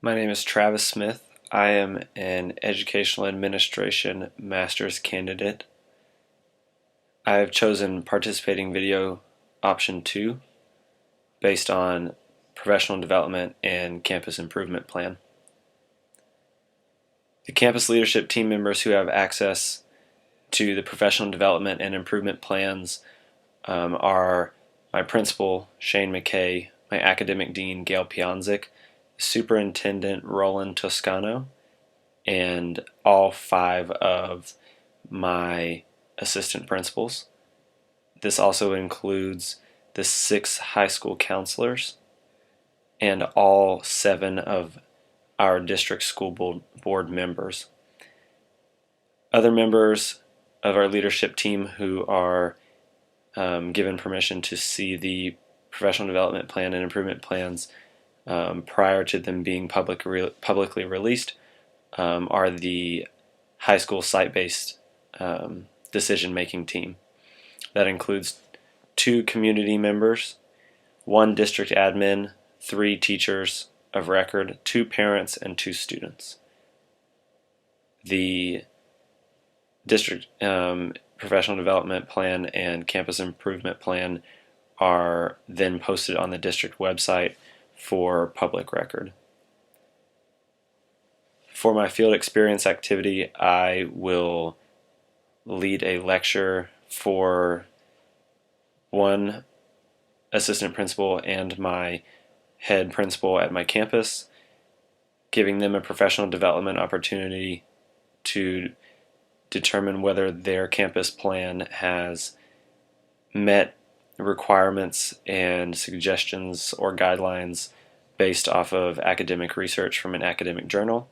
My name is Travis Smith. I am an Educational Administration Master's candidate. I have chosen Participating Video Option 2 based on Professional Development and Campus Improvement Plan. The campus leadership team members who have access to the Professional Development and Improvement Plans are my principal, Shane McKay, my academic dean, Gail Pianzik, Superintendent Roland Toscano, and all 5 of my assistant principals. This also includes the 6 high school counselors and all 7 of our district school board members. Other members of our leadership team who are given permission to see the professional development plan and improvement plans prior to them being publicly released are the high school site-based decision-making team. That includes 2 community members, 1 district admin, 3 teachers of record, 2 parents, and 2 students. The district professional development plan and campus improvement plan are then posted on the district website for public record. For my field experience activity, I will lead a lecture for 1 assistant principal and my head principal at my campus, giving them a professional development opportunity to determine whether their campus plan has met requirements and suggestions or guidelines based off of academic research from an academic journal.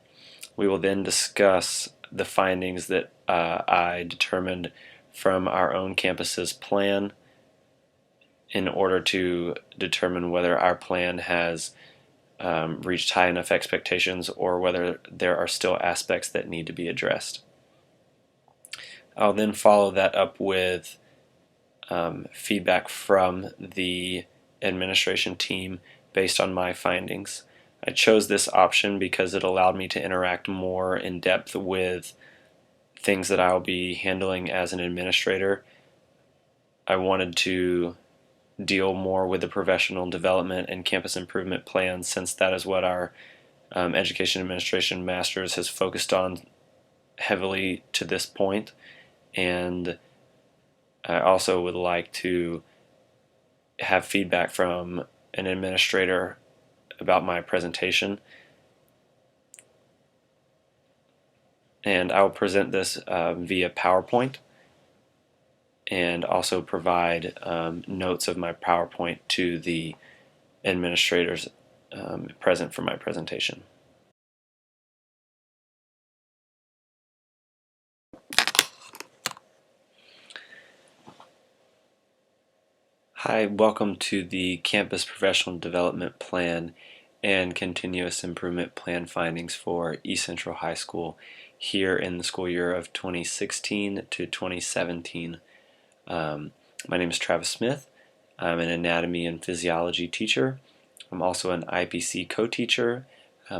We will then discuss the findings that I determined from our own campus's plan in order to determine whether our plan has reached high enough expectations or whether there are still aspects that need to be addressed. I'll then follow that up with feedback from the administration team based on my findings. I chose this option because it allowed me to interact more in depth with things that I'll be handling as an administrator. I wanted to deal more with the professional development and campus improvement plans, since that is what our Education Administration Masters has focused on heavily to this point. And I also would like to have feedback from an administrator about my presentation. And I'll present this via PowerPoint and also provide notes of my PowerPoint to the administrators present for my presentation. Hi, welcome to the Campus Professional Development Plan and Continuous Improvement Plan findings for East Central High School here in the school year of 2016 to 2017. My name is Travis Smith. I'm an anatomy and physiology teacher. I'm also an IPC co-teacher,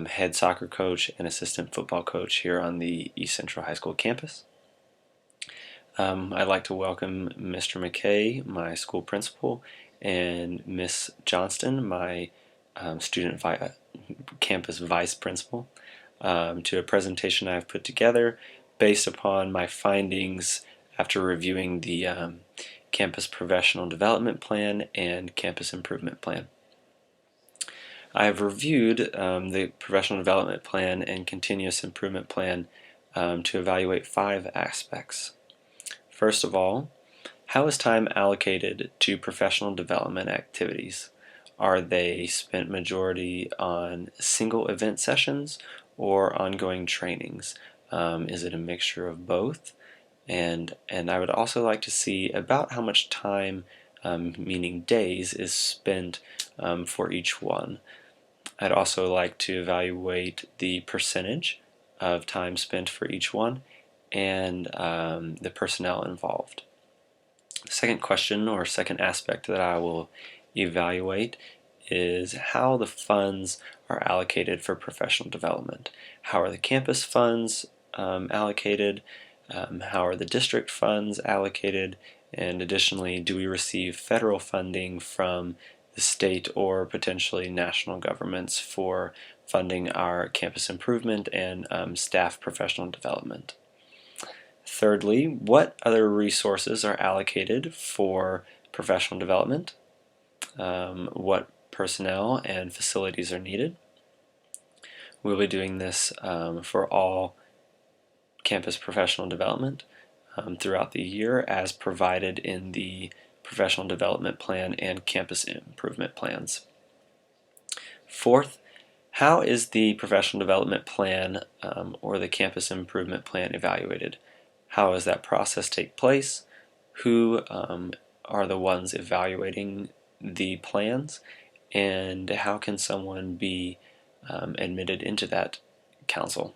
head soccer coach, and assistant football coach here on the East Central High School campus. I'd like to welcome Mr. McKay, my school principal, and Miss Johnston, my campus vice principal, to a presentation I've put together based upon my findings after reviewing the Campus Professional Development Plan and Campus Improvement Plan. I have reviewed the Professional Development Plan and Continuous Improvement Plan to evaluate 5 aspects. First of all, how is time allocated to professional development activities? Are they spent majority on single event sessions or ongoing trainings? Is it a mixture of both? And I would also like to see about how much time, meaning days, is spent for each one. I'd also like to evaluate the percentage of time spent for each one and the personnel involved. The second question or second aspect that I will evaluate is how the funds are allocated for professional development. How are the campus funds allocated? How are the district funds allocated? And additionally, do we receive federal funding from the state or potentially national governments for funding our campus improvement and staff professional development? Thirdly, what other resources are allocated for professional development? What personnel and facilities are needed? We'll be doing this for all campus professional development throughout the year as provided in the professional development plan and campus improvement plans. Fourth, how is the professional development plan or the campus improvement plan evaluated? How does that process take place? Who are the ones evaluating the plans? And how can someone be admitted into that council?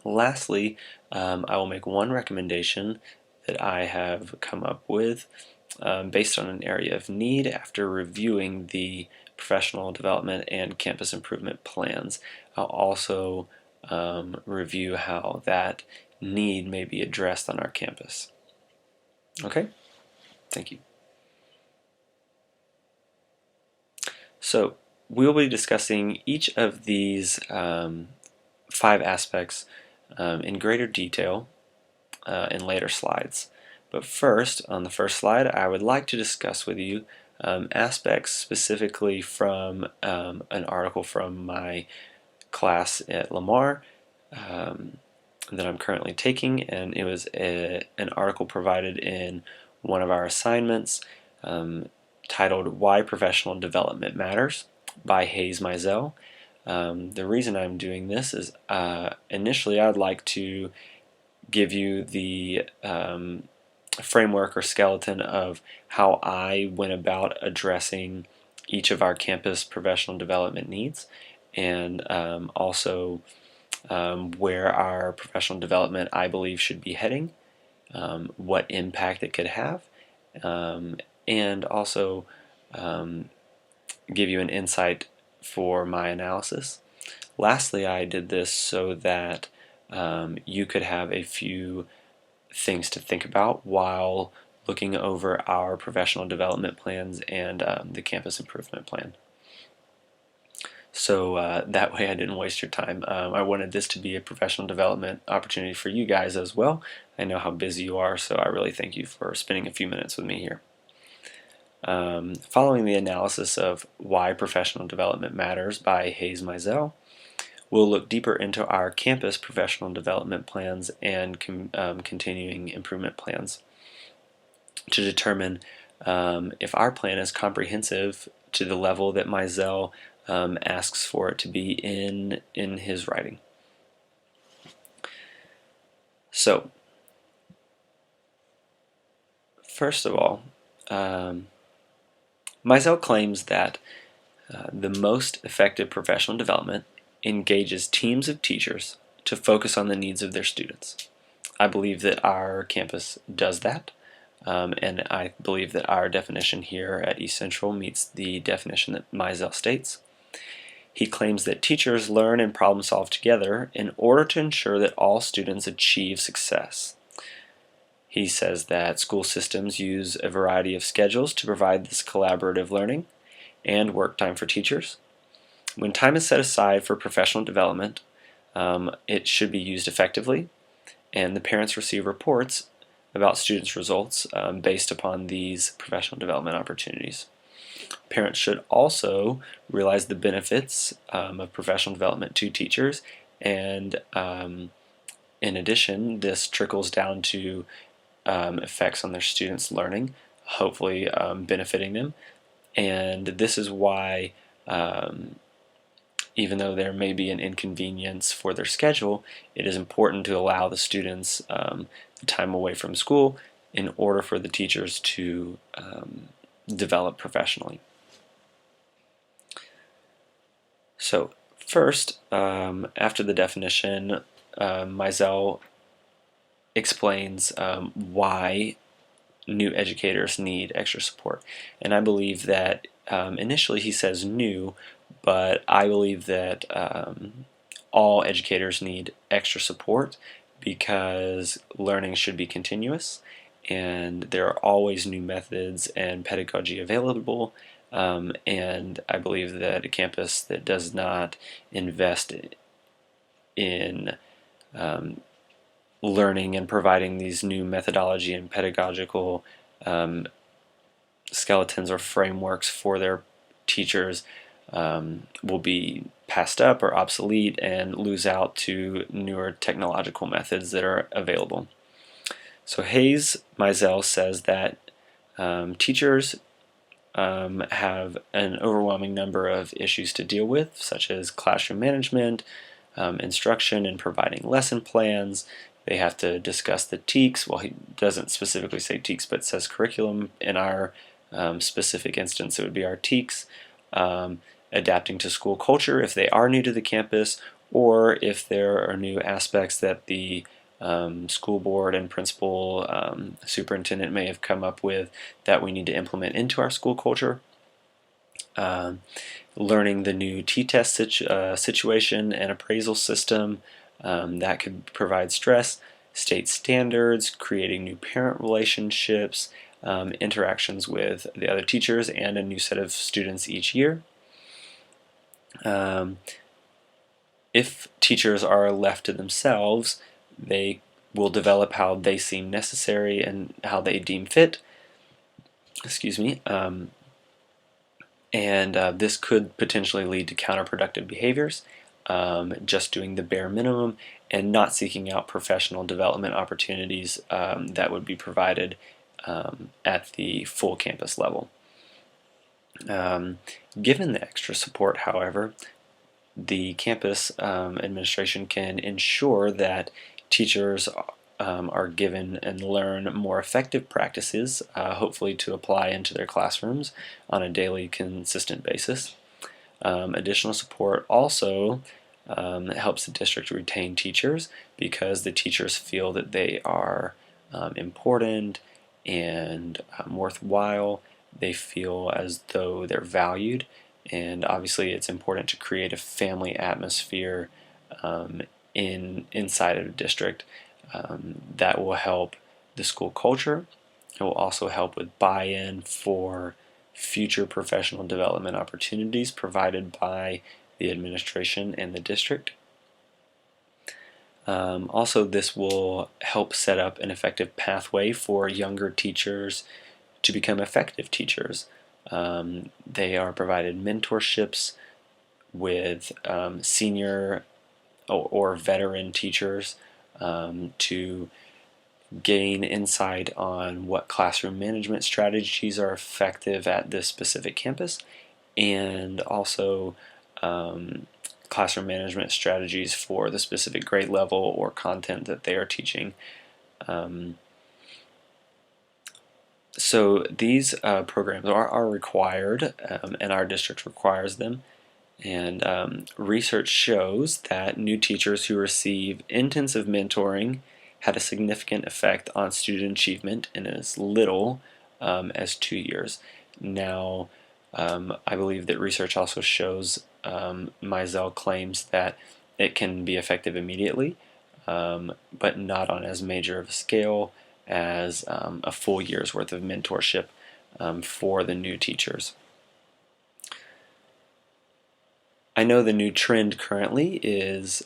Lastly, I will make one recommendation that I have come up with based on an area of need after reviewing the professional development and campus improvement plans. I'll also review how that need may be addressed on our campus. Okay, thank you. So we'll be discussing each of these 5 aspects in greater detail in later slides. But first, on the first slide, I would like to discuss with you aspects specifically from an article from my class at Lamar that I'm currently taking, and it was an article provided in one of our assignments titled Why Professional Development Matters by Hayes Mizell. The reason I'm doing this is initially I'd like to give you the framework or skeleton of how I went about addressing each of our campus professional development needs, and also where our professional development I believe should be heading, what impact it could have, and also give you an insight for my analysis. Lastly, I did this so that you could have a few things to think about while looking over our professional development plans and the campus improvement plan. So that way I didn't waste your time. I wanted this to be a professional development opportunity for you guys as well. I know how busy you are, so I really thank you for spending a few minutes with me here. Following the analysis of Why Professional Development Matters by Hayes Mizell, we'll look deeper into our campus professional development plans and continuing improvement plans to determine if our plan is comprehensive to the level that Mizell asks for it to be in his writing. So, first of all, Mizell claims that the most effective professional development engages teams of teachers to focus on the needs of their students. I believe that our campus does that, and I believe that our definition here at East Central meets the definition that Mizell states. He claims that teachers learn and problem solve together in order to ensure that all students achieve success. He says that school systems use a variety of schedules to provide this collaborative learning and work time for teachers. When time is set aside for professional development, it should be used effectively, and the parents receive reports about students' results based upon these professional development opportunities. Parents should also realize the benefits of professional development to teachers, and in addition, this trickles down to effects on their students' learning, hopefully benefiting them. And this is why, even though there may be an inconvenience for their schedule, it is important to allow the students the time away from school in order for the teachers to develop professionally. So first, after the definition, Mizell explains why new educators need extra support. And I believe that initially he says new, but I believe that all educators need extra support because learning should be continuous and there are always new methods and pedagogy available. And I believe that a campus that does not invest in learning and providing these new methodology and pedagogical skeletons or frameworks for their teachers will be passed up or obsolete and lose out to newer technological methods that are available. So Hayes Mizell says that teachers have an overwhelming number of issues to deal with, such as classroom management, instruction and providing lesson plans. They have to discuss the TEKS. Well, he doesn't specifically say TEKS, but says curriculum. In our specific instance, it would be our TEKS. Adapting to school culture if they are new to the campus, or if there are new aspects that the school board and principal superintendent may have come up with that we need to implement into our school culture. Learning the new T-test situation and appraisal system that could provide stress, state standards, creating new parent relationships, interactions with the other teachers and a new set of students each year. If teachers are left to themselves, they will develop how they seem necessary and how they deem fit. Excuse me. This could potentially lead to counterproductive behaviors, just doing the bare minimum and not seeking out professional development opportunities that would be provided at the full campus level. Given the extra support, however, the campus administration can ensure that teachers are given and learn more effective practices, hopefully to apply into their classrooms on a daily, consistent basis. Additional support also helps the district retain teachers because the teachers feel that they are important and worthwhile. They feel as though they're valued, and obviously it's important to create a family atmosphere inside of a district that will help the school culture. It will also help with buy-in for future professional development opportunities provided by the administration and the district. Also, this will help set up an effective pathway for younger teachers to become effective teachers. They are provided mentorships with senior or veteran teachers to gain insight on what classroom management strategies are effective at this specific campus, and also classroom management strategies for the specific grade level or content that they are teaching. So these programs are required, and our district requires them. And research shows that new teachers who receive intensive mentoring had a significant effect on student achievement in as little as 2 years. Now, I believe that research also shows Mizell claims that it can be effective immediately, but not on as major of a scale as a full year's worth of mentorship for the new teachers. I know the new trend currently is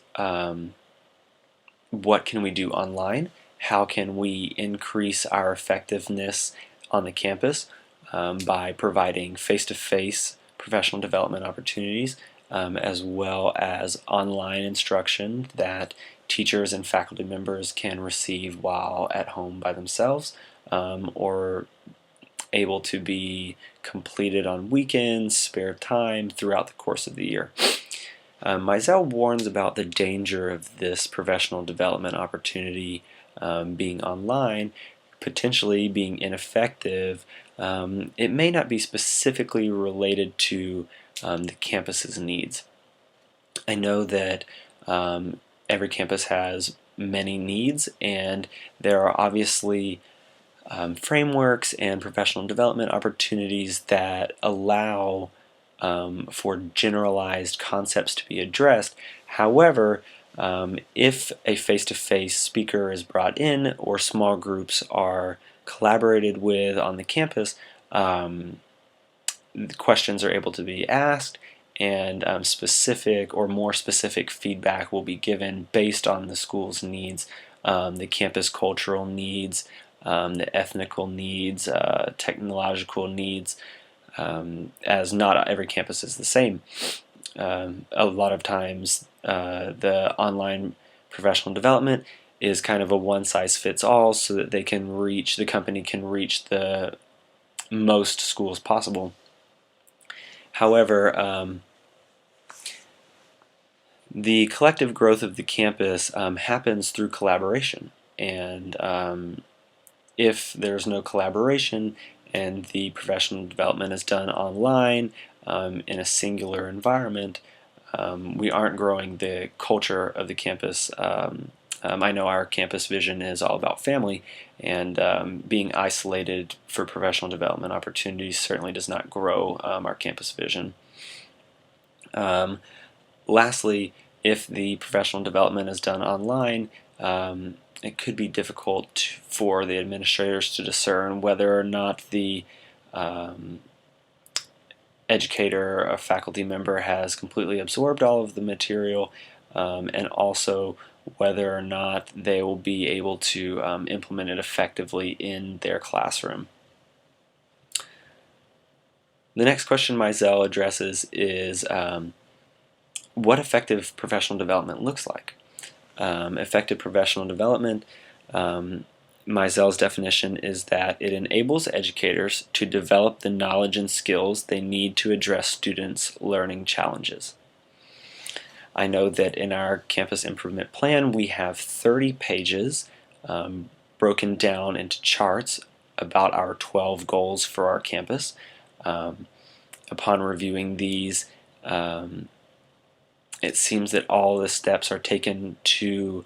what can we do online? How can we increase our effectiveness on the campus by providing face-to-face professional development opportunities, as well as online instruction that teachers and faculty members can receive while at home by themselves, or able to be completed on weekends, spare time throughout the course of the year. Mizell warns about the danger of this professional development opportunity being online, potentially being ineffective. It may not be specifically related to the campus's needs. I know that every campus has many needs, and there are obviously frameworks and professional development opportunities that allow for generalized concepts to be addressed. However, if a face-to-face speaker is brought in or small groups are collaborated with on the campus, questions are able to be asked, and specific or more specific feedback will be given based on the school's needs, the campus cultural needs, the ethnical needs, technological needs, as not every campus is the same. A lot of times the online professional development is kind of a one-size-fits-all, so that the company can reach the most schools possible. However, the collective growth of the campus happens through collaboration, and if there's no collaboration and the professional development is done online in a singular environment, we aren't growing the culture of the campus. I know our campus vision is all about family, and being isolated for professional development opportunities certainly does not grow our campus vision. Lastly, if the professional development is done online, it could be difficult for the administrators to discern whether or not the educator or faculty member has completely absorbed all of the material, and also whether or not they will be able to implement it effectively in their classroom. The next question Mizell addresses is what effective professional development looks like. Effective professional development, Mizell's definition is that it enables educators to develop the knowledge and skills they need to address students' learning challenges. I know that in our campus improvement plan we have 30 pages broken down into charts about our 12 goals for our campus. Upon reviewing these, it seems that all the steps are taken to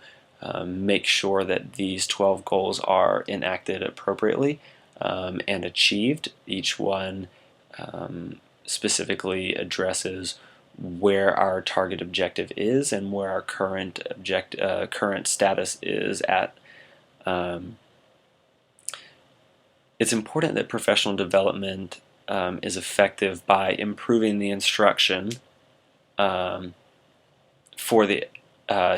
make sure that these 12 goals are enacted appropriately and achieved. Each one specifically addresses where our target objective is and where our current status is at. It's important that professional development is effective by improving the instruction for the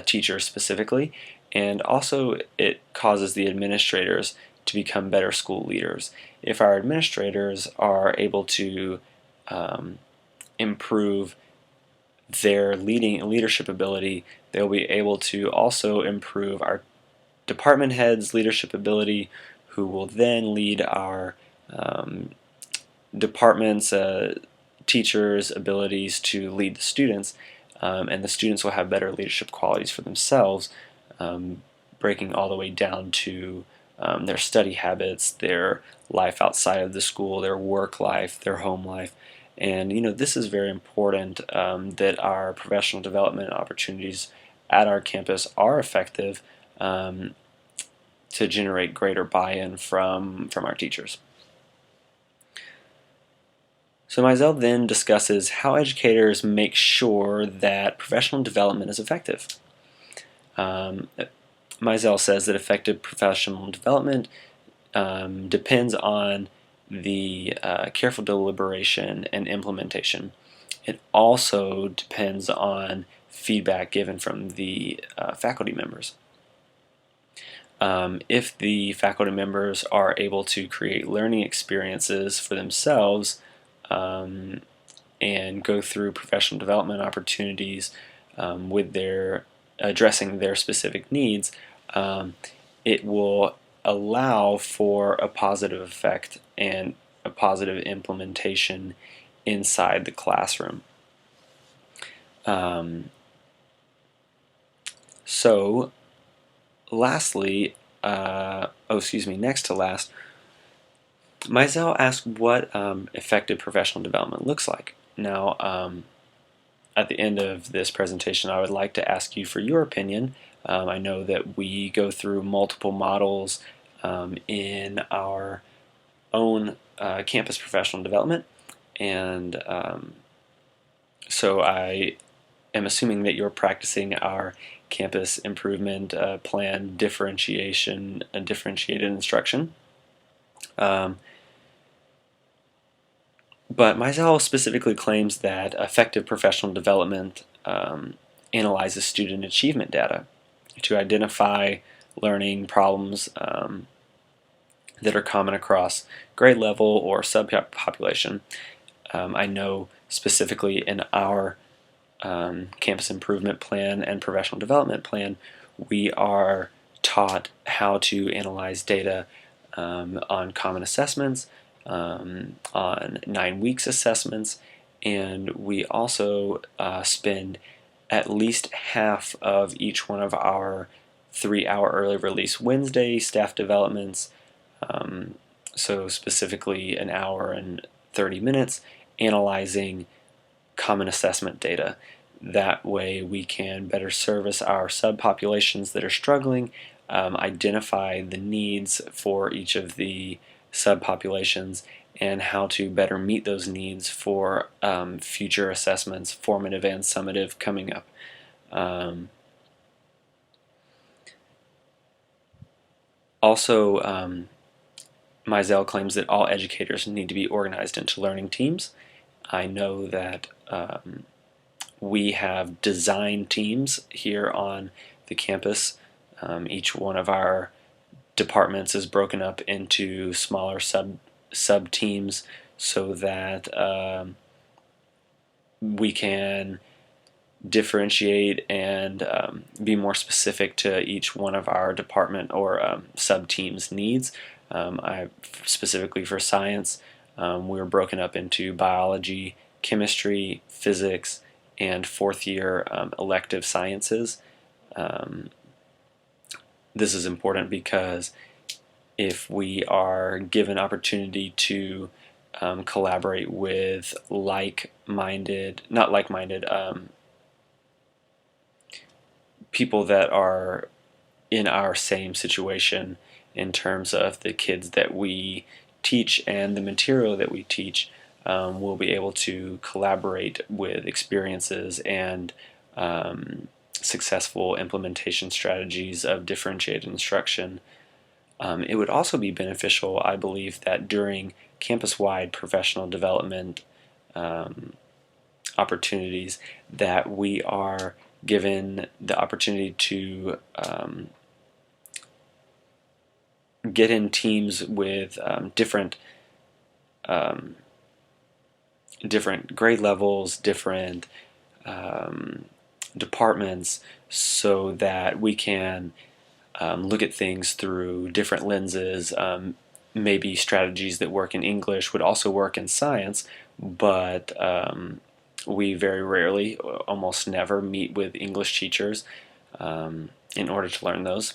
teacher specifically, and also it causes the administrators to become better school leaders. If our administrators are able to improve their leadership ability, they'll be able to also improve our department heads' leadership ability, who will then lead our department's teachers' abilities to lead the students, and the students will have better leadership qualities for themselves, breaking all the way down to their study habits, their life outside of the school, their work life, their home life. And this is very important, that our professional development opportunities at our campus are effective to generate greater buy-in from our teachers. So Mizell then discusses how educators make sure that professional development is effective. Mizell says that effective professional development depends on the careful deliberation and implementation. It also depends on feedback given from the faculty members. If the faculty members are able to create learning experiences for themselves and go through professional development opportunities with their addressing their specific needs, it will allow for a positive effect and a positive implementation inside the classroom. So lastly, next to last, Mizell asked what effective professional development looks like. Now, at the end of this presentation, I would like to ask you for your opinion. I know that we go through multiple models in our own campus professional development, and so I am assuming that you're practicing our campus improvement plan differentiation and differentiated instruction. But Mizell specifically claims that effective professional development analyzes student achievement data to identify learning problems that are common across grade level or subpopulation. I know specifically in our campus improvement plan and professional development plan, we are taught how to analyze data on common assessments, on 9 weeks assessments, and we also spend at least half of each one of our 3-hour early release Wednesday staff developments, so specifically an hour and 30 minutes, analyzing common assessment data. That way we can better service our subpopulations that are struggling, identify the needs for each of the subpopulations, and how to better meet those needs for future assessments, formative and summative, coming up. Also, Mizell claims that all educators need to be organized into learning teams. I know that we have design teams here on the campus. Each one of our departments is broken up into smaller sub teams so that we can differentiate and be more specific to each one of our department or sub teams needs. Specifically for science, we're broken up into biology, chemistry, physics, and fourth year elective sciences. This is important because if we are given opportunity to collaborate with people that are in our same situation in terms of the kids that we teach and the material that we teach, we'll be able to collaborate with experiences and successful implementation strategies of differentiated instruction. It would also be beneficial, I believe, that during campus-wide professional development opportunities that we are given the opportunity to get in teams with different grade levels, different departments, so that we can look at things through different lenses. Maybe strategies that work in English would also work in science, but we very rarely, almost never, meet with English teachers in order to learn those.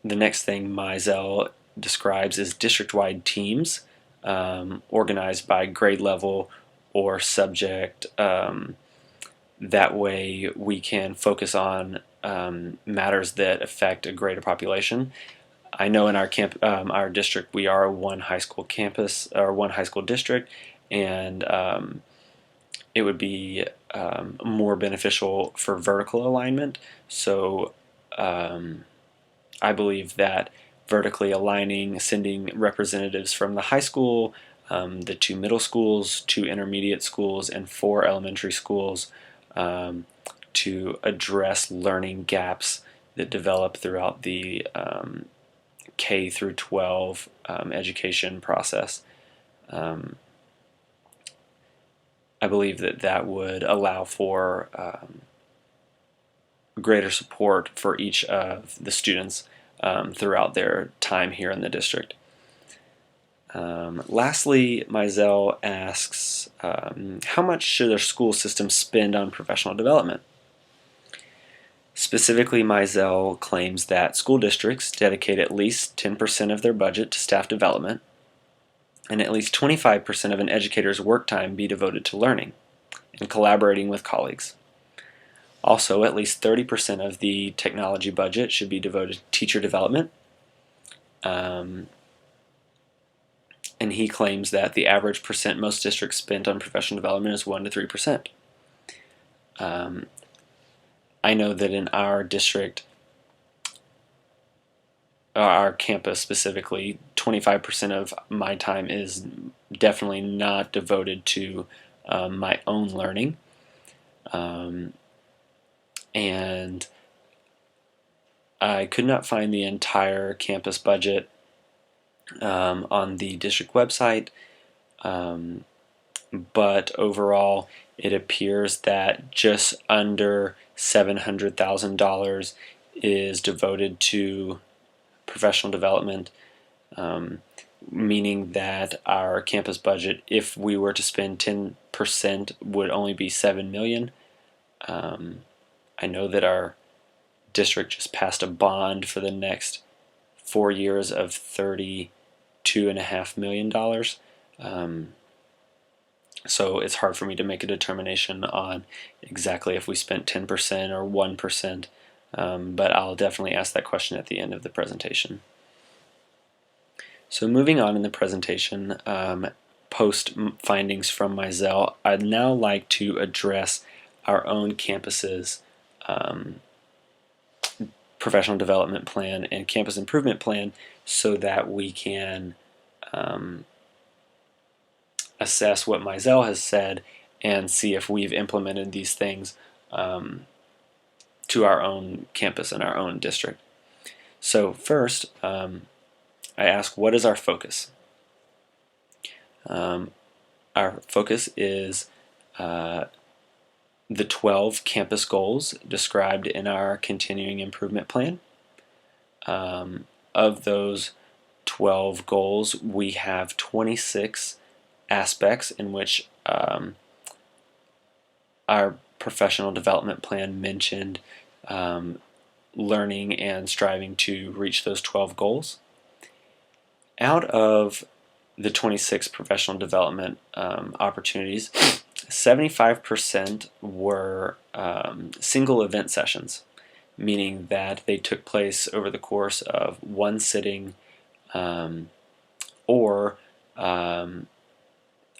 The next thing Mizell describes is district-wide teams organized by grade level or subject. That way we can focus on matters that affect a greater population. I know in our district we are one high school campus or one high school district, and it would be more beneficial for vertical alignment. So I believe that vertically aligning, sending representatives from the high school, the 2 middle schools, 2 intermediate schools, and 4 elementary schools to address learning gaps that develop throughout the K through 12 education process. I believe that would allow for greater support for each of the students throughout their time here in the district. Lastly, Mizell asks, how much should a school system spend on professional development? Specifically, Mizell claims that school districts dedicate at least 10% of their budget to staff development, and at least 25% of an educator's work time be devoted to learning and collaborating with colleagues. Also, at least 30% of the technology budget should be devoted to teacher development. And he claims that the average percent most districts spent on professional development is 1 to 3%. I know that in our district, our campus specifically, 25% of my time is definitely not devoted to my own learning. And I could not find the entire campus budget on the district website, but overall it appears that just under $700,000 is devoted to professional development, meaning that our campus budget, if we were to spend 10%, would only be $7 million. I know that our district just passed a bond for the next 4 years of $32.5 million. So it's hard for me to make a determination on exactly if we spent 10% or 1%, but I'll definitely ask that question at the end of the presentation. So moving on in the presentation, post findings from my Zell, I'd now like to address our own campus's professional development plan and campus improvement plan so that we can assess what Mizell has said and see if we've implemented these things to our own campus and our own district. So first, I ask, what is our focus? Our focus is the 12 campus goals described in our continuing improvement plan. Of those 12 goals, we have 26 aspects in which our professional development plan mentioned learning and striving to reach those 12 goals. Out of the 26 professional development opportunities, 75% were single event sessions, meaning that they took place over the course of one sitting, or I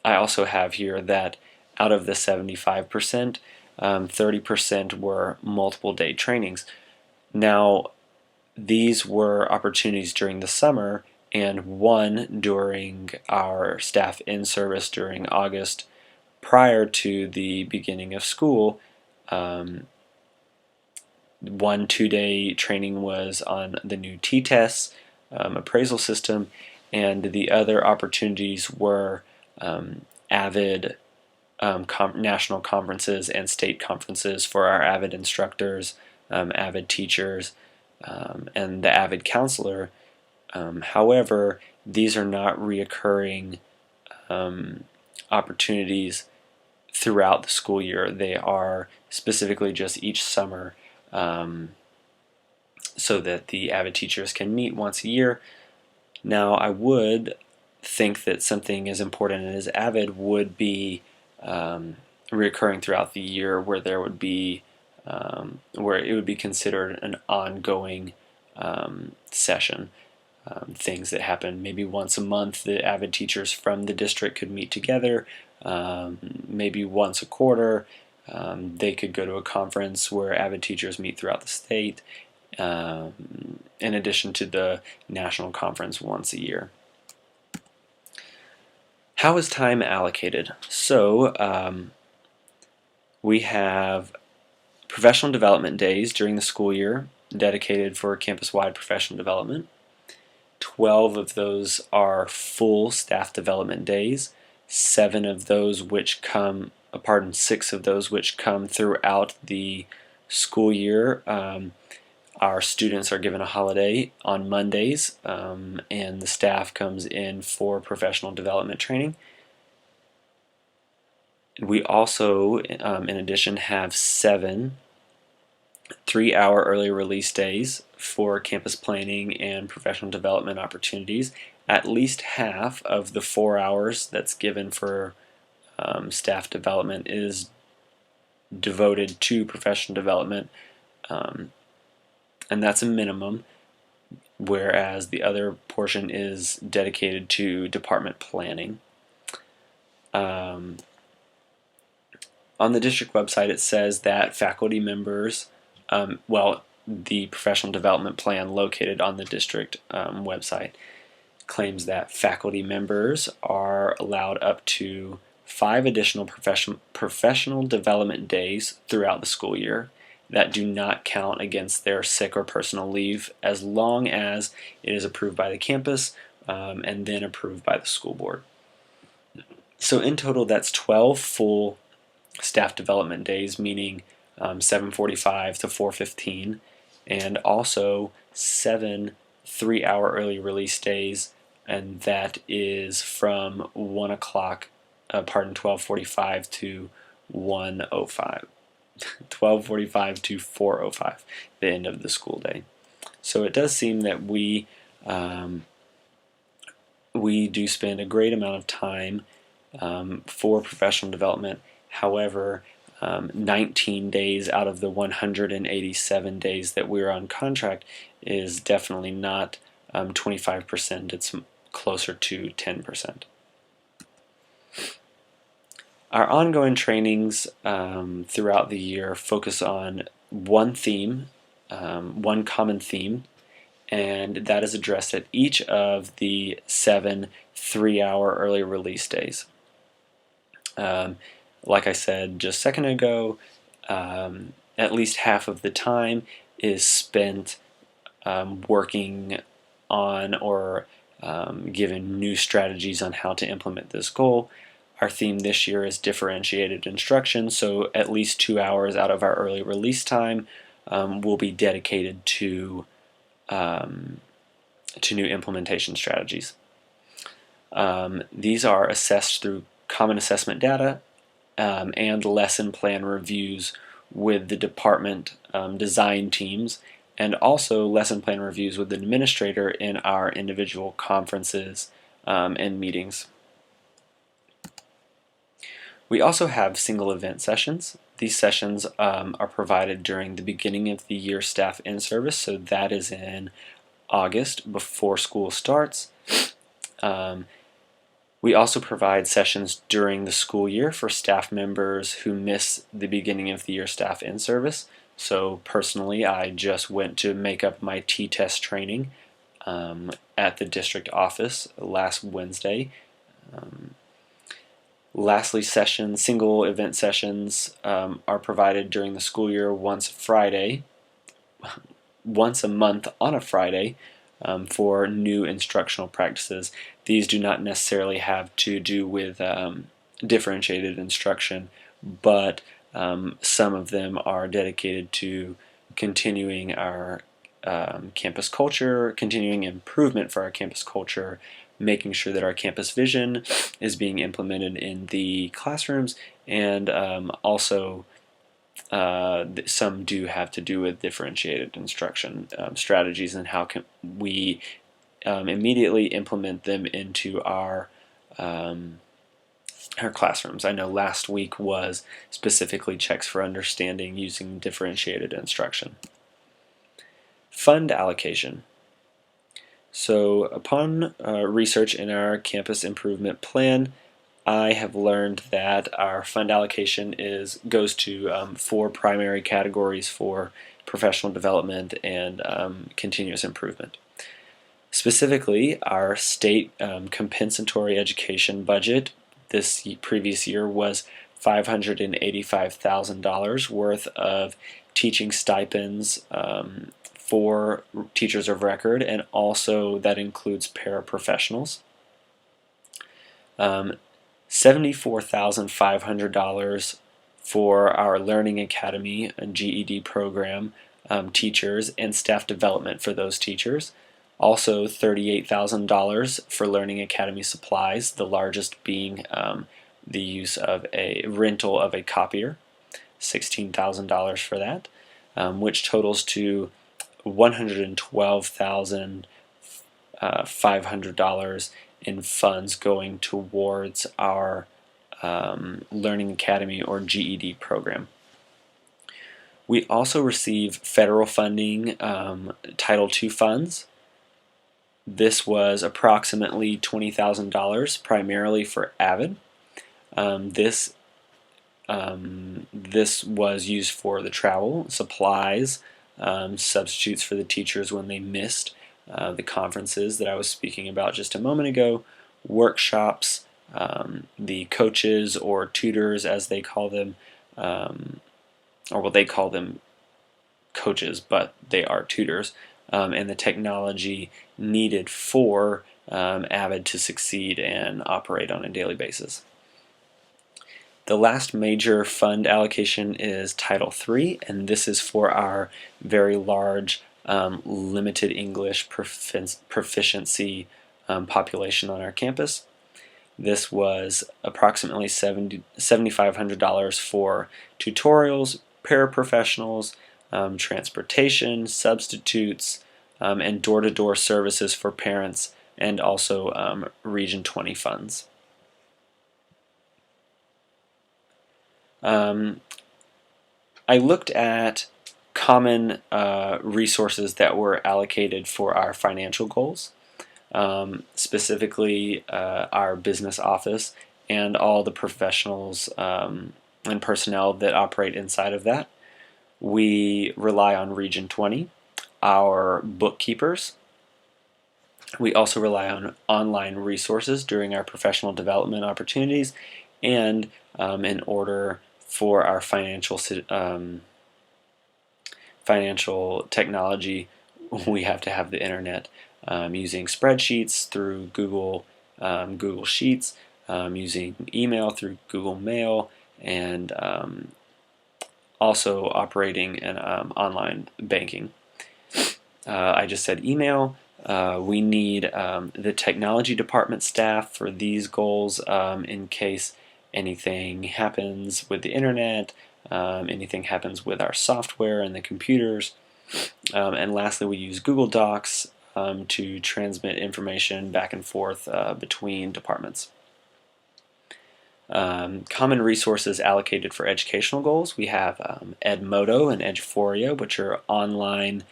also have here that out of the 75%, 30% were multiple day trainings. Now, these were opportunities during the summer and one during our staff in service during August prior to the beginning of school. One 2-day training was on the new T-tests, appraisal system, and the other opportunities were AVID national conferences and state conferences for our AVID instructors, AVID teachers, and the AVID counselor. However, these are not reoccurring opportunities throughout the school year. They are specifically just each summer, so that the AVID teachers can meet once a year. Now, I would think that something as important as AVID would be reoccurring throughout the year, where there would be where it would be considered an ongoing session. Things that happen maybe once a month, the AVID teachers from the district could meet together. Maybe once a quarter, they could go to a conference where AVID teachers meet throughout the state, in addition to the national conference once a year. How is time allocated? So we have professional development days during the school year dedicated for campus-wide professional development. 12 of those are full staff development days. 6 of those which come throughout the school year. Our students are given a holiday on Mondays, and the staff comes in for professional development training. We also, in addition, have 7 3-hour early release days for campus planning and professional development opportunities. At least half of the 4 hours that's given for staff development is devoted to professional development, and that's a minimum, whereas the other portion is dedicated to department planning. On the district website, it says that faculty members, the professional development plan located on the district website claims that faculty members are allowed up to 5 additional professional development days throughout the school year that do not count against their sick or personal leave, as long as it is approved by the campus and then approved by the school board. So in total, that's 12 full staff development days, meaning 7:45 to 4:15, and also 7 3-hour early release days, and that is from 1 o'clock, 12:45 to 1:05. 12:45 to 4:05, the end of the school day. So it does seem that we do spend a great amount of time for professional development. However, 19 days out of the 187 days that we're on contract is definitely not 25%. It's closer to 10%. Our ongoing trainings throughout the year focus on one theme, one common theme, and that is addressed at each of the 7 3-hour early release days. Like I said just a second ago, at least half of the time is spent working on or given new strategies on how to implement this goal. Our theme this year is differentiated instruction, so at least 2 hours out of our early release time will be dedicated to new implementation strategies. These are assessed through common assessment data and lesson plan reviews with the department design teams, and also lesson plan reviews with the administrator in our individual conferences and meetings. We also have single event sessions. These sessions are provided during the beginning of the year staff in-service, so that is in August before school starts. We also provide sessions during the school year for staff members who miss the beginning of the year staff in-service. So personally, I just went to make up my T-test training at the district office last Wednesday. Lastly, single event sessions are provided during the school year once a month on a Friday for new instructional practices. These do not necessarily have to do with differentiated instruction, but some of them are dedicated to continuing our campus culture, continuing improvement for our campus culture, making sure that our campus vision is being implemented in the classrooms, and also some do have to do with differentiated instruction strategies and how can we immediately implement them into our classrooms. I know last week was specifically checks for understanding using differentiated instruction. Fund allocation. So upon research in our campus improvement plan, I have learned that our fund allocation goes to 4 primary categories for professional development and continuous improvement. Specifically, our state compensatory education budget this previous year was $585,000 worth of teaching stipends for teachers of record, and also that includes paraprofessionals. $74,500 for our Learning Academy and GED program teachers and staff development for those teachers. Also $38,000 for Learning Academy supplies, the largest being the use of a rental of a copier, $16,000 for that, which totals to $112,500 in funds going towards our Learning Academy or GED program. We also receive federal funding, Title II funds. This was approximately $20,000 primarily for AVID. This was used for the travel, supplies, substitutes for the teachers when they missed the conferences that I was speaking about just a moment ago, workshops, the coaches or tutors as they call them, or well, they call them coaches, but they are tutors, and the technology needed for AVID to succeed and operate on a daily basis. The last major fund allocation is Title III, and this is for our very large limited English proficiency population on our campus. This was approximately $7,500 for tutorials, paraprofessionals, transportation, substitutes, and door-to-door services for parents, and also Region 20 funds. I looked at common resources that were allocated for our financial goals, specifically our business office and all the professionals and personnel that operate inside of that. We rely on Region 20, our bookkeepers. We also rely on online resources during our professional development opportunities, and in order for our financial technology, we have to have the internet, using spreadsheets through Google Sheets, using email through Google Mail, and also operating in online banking. I just said email. We need the technology department staff for these goals in case anything happens with the internet, anything happens with our software and the computers. And lastly, we use Google Docs to transmit information back and forth between departments. Common resources allocated for educational goals. We have Edmodo and Eduphoria, which are online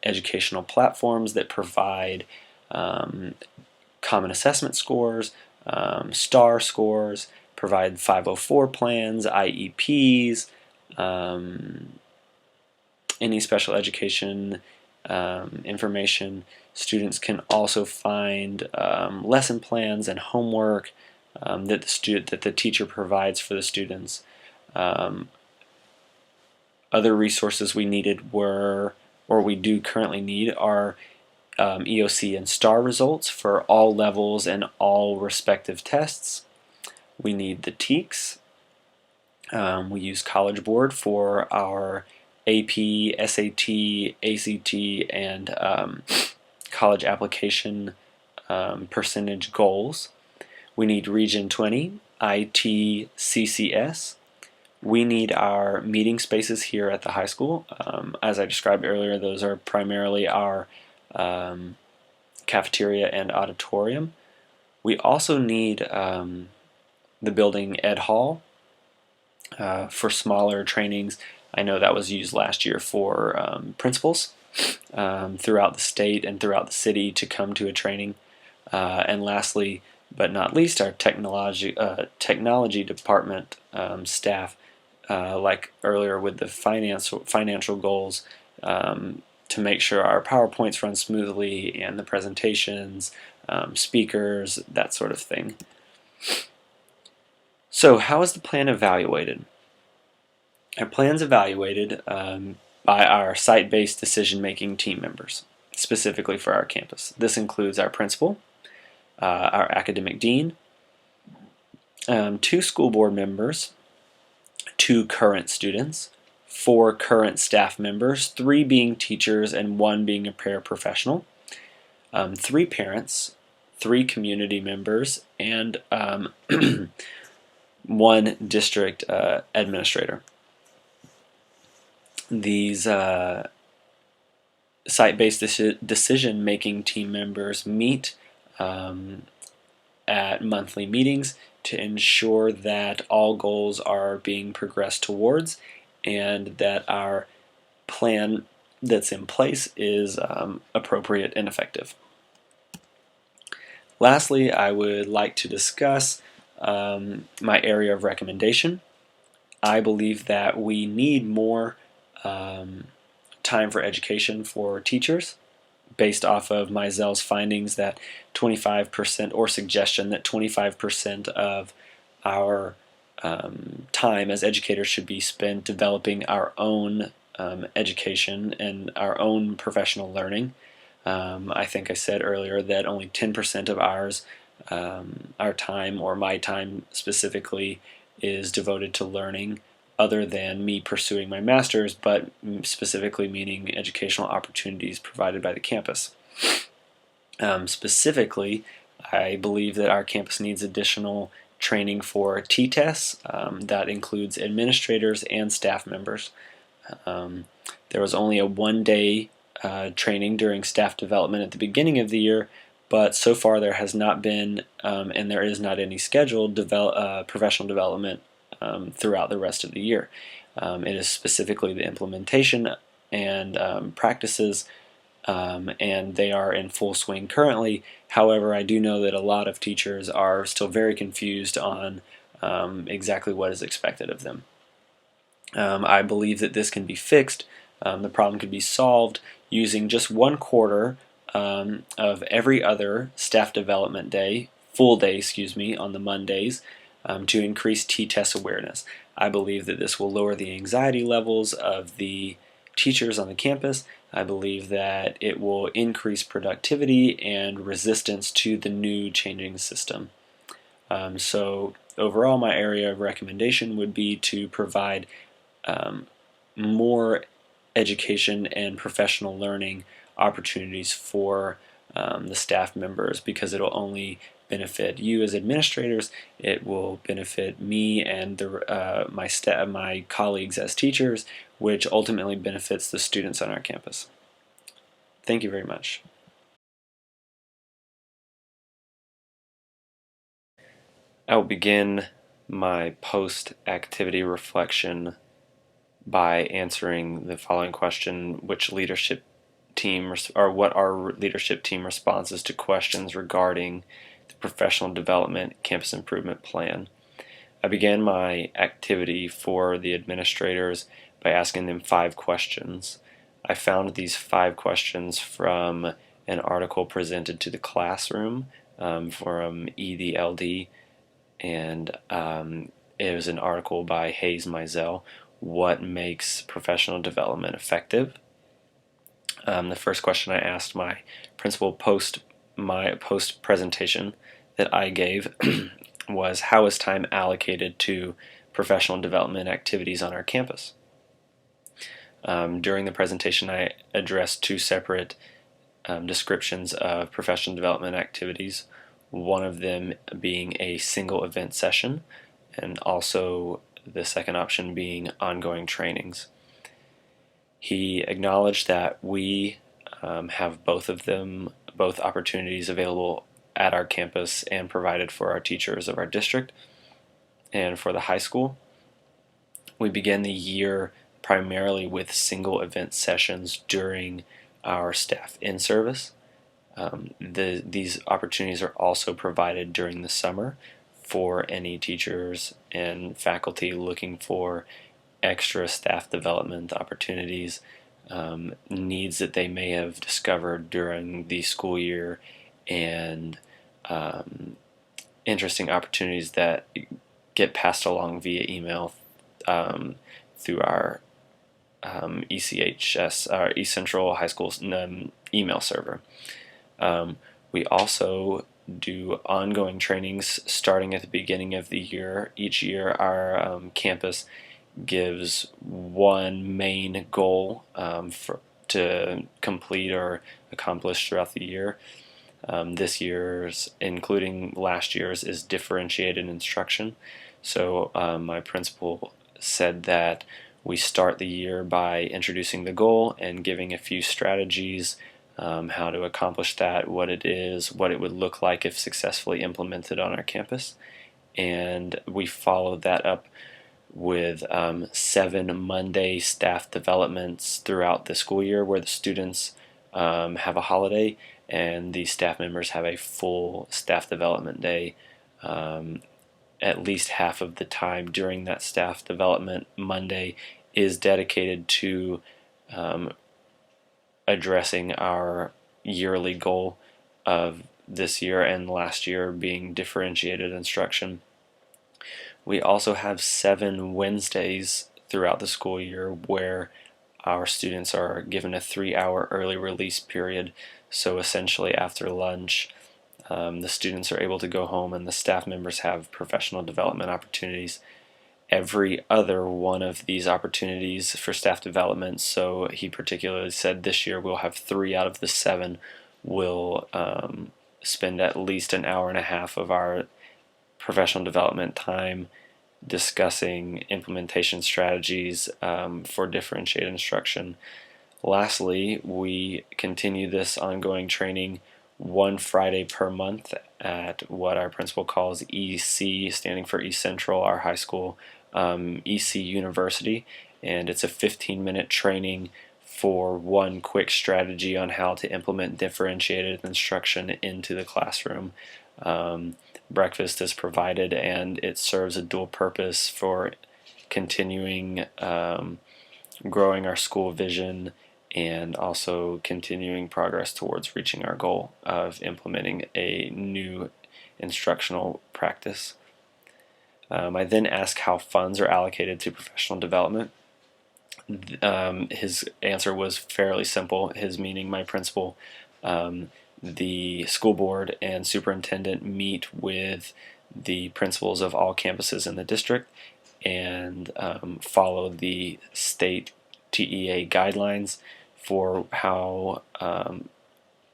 educational platforms that provide common assessment scores, STAR scores, provide 504 plans, IEPs, any special education information. Students can also find lesson plans and homework that the teacher provides for the students. Other resources we needed were, or we do currently need, are EOC and STAR results for all levels and all respective tests. We need the TEKS. We use College Board for our AP, SAT, ACT, and college application percentage goals. We need Region 20, IT, CCS. We need our meeting spaces here at the high school. As I described earlier, those are primarily our cafeteria and auditorium. We also need the building Ed Hall for smaller trainings. I know that was used last year for principals throughout the state and throughout the city to come to a training. And lastly, but not least, our technology department staff, like earlier with the financial goals, to make sure our PowerPoints run smoothly and the presentations, speakers, that sort of thing. So how is the plan evaluated? Our plan's evaluated by our site-based decision-making team members, specifically for our campus. This includes our principal, our academic dean, 2 school board members, 2 current students, 4 current staff members, 3 being teachers and 1 being a paraprofessional, 3 parents, 3 community members, and 1 district administrator. These site-based decision-making team members meet at monthly meetings to ensure that all goals are being progressed towards and that our plan that's in place is appropriate and effective. Lastly, I would like to discuss my area of recommendation. I believe that we need more time for education for teachers, based off of Meisel's findings that 25% or suggestion that 25% of our time as educators should be spent developing our own education and our own professional learning. I think I said earlier that only 10% of our time, or my time specifically, is devoted to learning other than me pursuing my master's, but specifically meaning educational opportunities provided by the campus. Specifically, I believe that our campus needs additional training for T-tests. That includes administrators and staff members. There was only a one-day training during staff development at the beginning of the year, but so far there has not been, and there is not any scheduled professional development throughout the rest of the year. It is specifically the implementation and practices, and they are in full swing currently. However, I do know that a lot of teachers are still very confused on exactly what is expected of them. I believe that this can be fixed. The problem could be solved using just 1/4 of every other staff development day, full day, excuse me, on the Mondays, to increase T-test awareness. I believe that this will lower the anxiety levels of the teachers on the campus. I believe that it will increase productivity and resistance to the new changing system. So overall, my area of recommendation would be to provide more education and professional learning opportunities for the staff members, because it'll only benefit you as administrators. It will benefit me and my colleagues as teachers, which ultimately benefits the students on our campus. Thank you very much. I will begin my post-activity reflection by answering the following question: which leadership team, or what are leadership team responses to questions regarding the professional development campus improvement plan? I began my activity for the administrators by asking them 5 questions. I found these 5 questions from an article presented to the classroom from EDLD, and it was an article by Hayes Meisel, What Makes Professional Development Effective? The first question I asked my principal post presentation that I gave was, how is time allocated to professional development activities on our campus? During the presentation, I addressed 2 separate descriptions of professional development activities, one of them being a single event session, and also the second option being ongoing trainings. He acknowledged that we have both opportunities available at our campus and provided for our teachers of our district. And for the high school, we began the year primarily with single event sessions during our staff in-service. These opportunities are also provided during the summer for any teachers and faculty looking for extra staff development opportunities, needs that they may have discovered during the school year, and interesting opportunities that get passed along via email through our ECHS, our East Central High School email server. We also do ongoing trainings starting at the beginning of the year. Each year our campus gives one main goal to complete or accomplish throughout the year. This year's, including last year's, is differentiated instruction. So my principal said that we start the year by introducing the goal and giving a few strategies, how to accomplish that, what it is, what it would look like if successfully implemented on our campus. And we followed that up with 7 Monday staff developments throughout the school year where the students have a holiday and the staff members have a full staff development day. At least half of the time during that staff development Monday is dedicated to addressing our yearly goal of this year and last year being differentiated instruction. We also have 7 Wednesdays throughout the school year where our students are given a 3-hour early release period. So essentially after lunch, the students are able to go home and the staff members have professional development opportunities. Every other one of these opportunities for staff development, so he particularly said this year we'll have 3 out of the 7 will spend at least an hour and a half of our professional development time discussing implementation strategies for differentiated instruction. Lastly, we continue this ongoing training one Friday per month at what our principal calls EC, standing for East Central, our high school, EC University, and it's a 15-minute training for one quick strategy on how to implement differentiated instruction into the classroom. Breakfast is provided and it serves a dual purpose for continuing growing our school vision and also continuing progress towards reaching our goal of implementing a new instructional practice. I then ask how funds are allocated to professional development. His answer was fairly simple, his meaning my principal. The school board and superintendent meet with the principals of all campuses in the district and follow the state TEA guidelines for how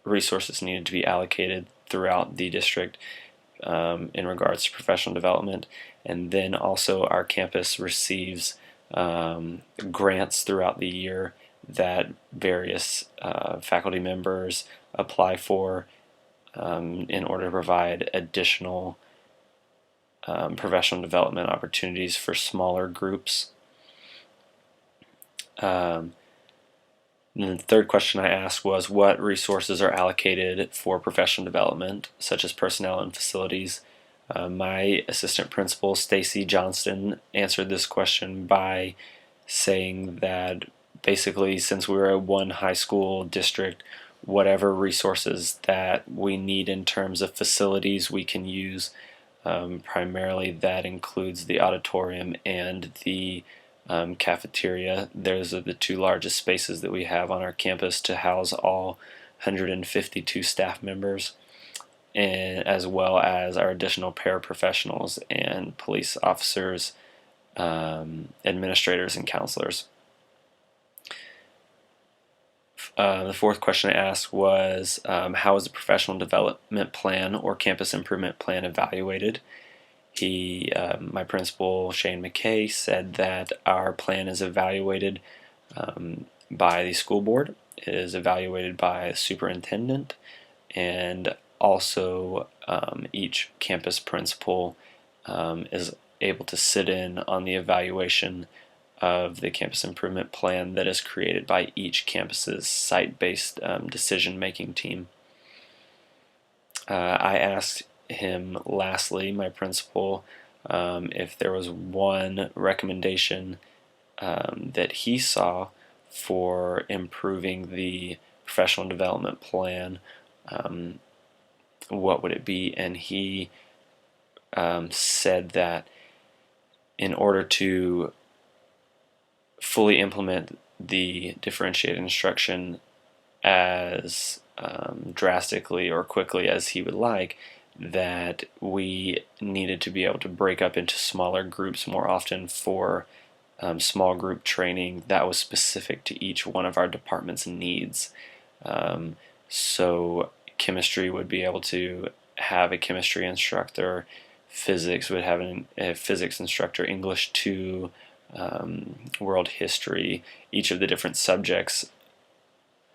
resources needed to be allocated throughout the district in regards to professional development. And then also our campus receives grants throughout the year that various faculty members apply for in order to provide additional professional development opportunities for smaller groups. And the third question I asked was what resources are allocated for professional development, such as personnel and facilities. My assistant principal, Stacy Johnston, answered this question by saying that basically since we're a one high school district, whatever resources that we need in terms of facilities we can use. Primarily that includes the auditorium and the cafeteria. Those are the 2 largest spaces that we have on our campus to house all 152 staff members, and as well as our additional paraprofessionals and police officers, administrators, and counselors. The fourth question I asked was how is the professional development plan or campus improvement plan evaluated? My principal, Shane McKay, said that our plan is evaluated by the school board. It is evaluated by a superintendent, and also each campus principal is able to sit in on the evaluation of the campus improvement plan that is created by each campus's site-based decision-making team. I asked him, lastly, my principal, if there was one recommendation that he saw for improving the professional development plan, what would it be? And he said that in order to fully implement the differentiated instruction as drastically or quickly as he would like, that we needed to be able to break up into smaller groups more often for small group training that was specific to each one of our department's needs. So chemistry would be able to have a chemistry instructor, physics would have a physics instructor, English 2, world history, each of the different subjects,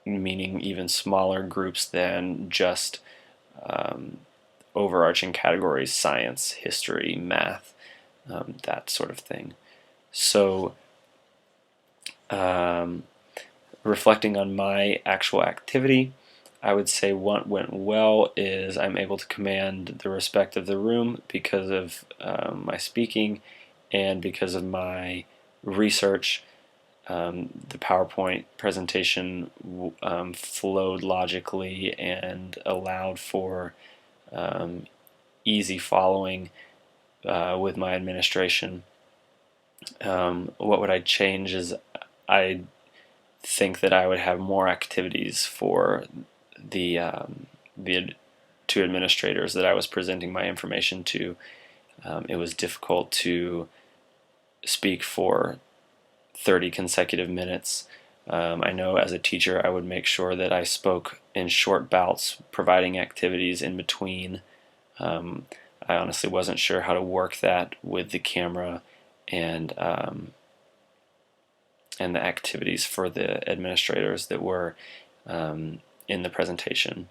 meaning even smaller groups than just overarching categories, science, history, math, that sort of thing. So reflecting on my actual activity, I would say what went well is I'm able to command the respect of the room because of my speaking and because of my research. The PowerPoint presentation flowed logically and allowed for easy following with my administration. What would I change is I think that I would have more activities for the two administrators that I was presenting my information to. It was difficult to speak for 30 consecutive minutes. I know as a teacher I would make sure that I spoke in short bouts, providing activities in between. I honestly wasn't sure how to work that with the camera and the activities for the administrators that were in the presentation.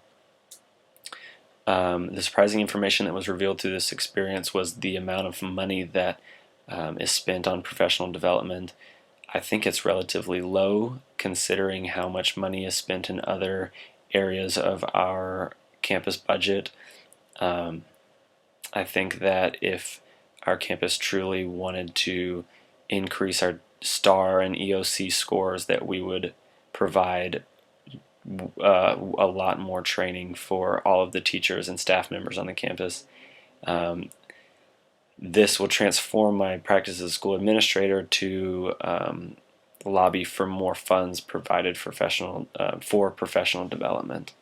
The surprising information that was revealed through this experience was the amount of money that is spent on professional development. I think it's relatively low considering how much money is spent in other areas of our campus budget. I think that if our campus truly wanted to increase our STAR and EOC scores, that we would provide a lot more training for all of the teachers and staff members on the campus. This will transform my practice as a school administrator to lobby for more funds provided for professional development.